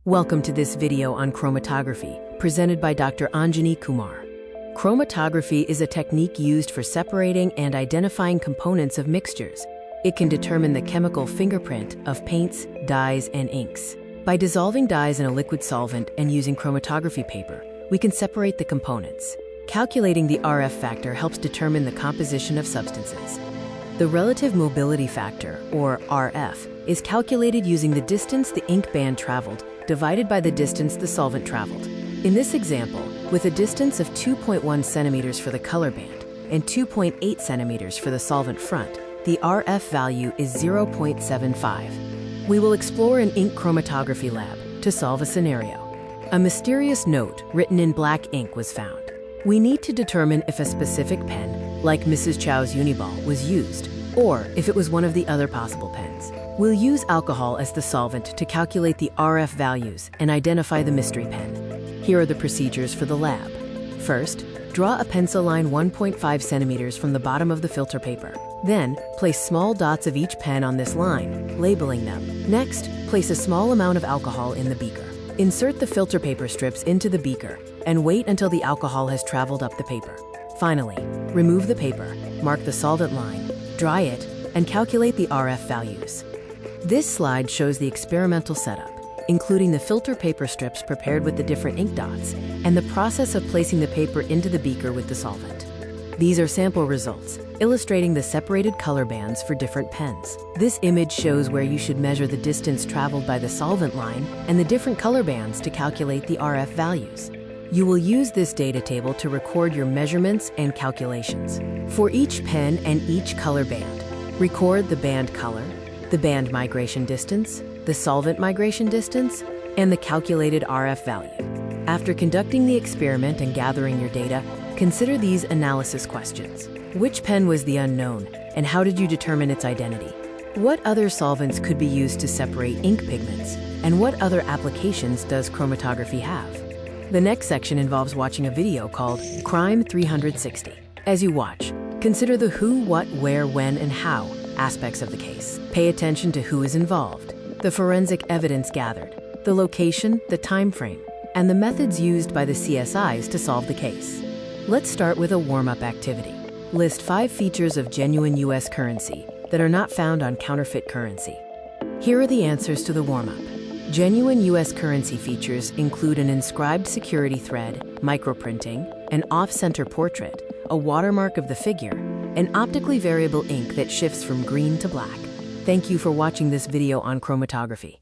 Welcome to this video on chromatography, presented by Dr. Anjani Kumar. Chromatography is a technique used for separating and identifying components of mixtures. It can determine the chemical fingerprint of paints, dyes, and inks. By dissolving dyes in a liquid solvent and using chromatography paper, we can separate the components. Calculating the RF factor helps determine the composition of substances. The relative mobility factor, or RF, is calculated using the distance the ink band traveled divided by the distance the solvent traveled. In this example, with a distance of 2.1 centimeters for the color band and 2.8 centimeters for the solvent front, the RF value is 0.75. We will explore an ink chromatography lab to solve a scenario. A mysterious note written in black ink was found. We need to determine if a specific pen, like Mrs. Chow's Uniball, was used, or if it was one of the other possible pens. We'll use alcohol as the solvent to calculate the RF values and identify the mystery pen. Here are the procedures for the lab. First, draw a pencil line 1.5 centimeters from the bottom of the filter paper. Then, place small dots of each pen on this line, labeling them. Next, place a small amount of alcohol in the beaker. Insert the filter paper strips into the beaker and wait until the alcohol has traveled up the paper. Finally, remove the paper, mark the solvent line, dry it, and calculate the RF values. This slide shows the experimental setup, including the filter paper strips prepared with the different ink dots and the process of placing the paper into the beaker with the solvent. These are sample results, illustrating the separated color bands for different pens. This image shows where you should measure the distance traveled by the solvent line and the different color bands to calculate the RF values. You will use this data table to record your measurements and calculations. For each pen and each color band, record the band color, the band migration distance, the solvent migration distance, and the calculated RF value. After conducting the experiment and gathering your data, consider these analysis questions. Which pen was the unknown, and how did you determine its identity? What other solvents could be used to separate ink pigments, and what other applications does chromatography have? The next section involves watching a video called Crime 360. As you watch, consider the who, what, where, when, and how aspects of the case. Pay attention to who is involved, the forensic evidence gathered, the location, the time frame, and the methods used by the CSIs to solve the case. Let's start with a warm-up activity. List 5 features of genuine U.S. currency that are not found on counterfeit currency. Here are the answers to the warm-up. Genuine U.S. currency features include an inscribed security thread, microprinting, an off-center portrait, a watermark of the figure, an optically variable ink that shifts from green to black. Thank you for watching this video on chromatography.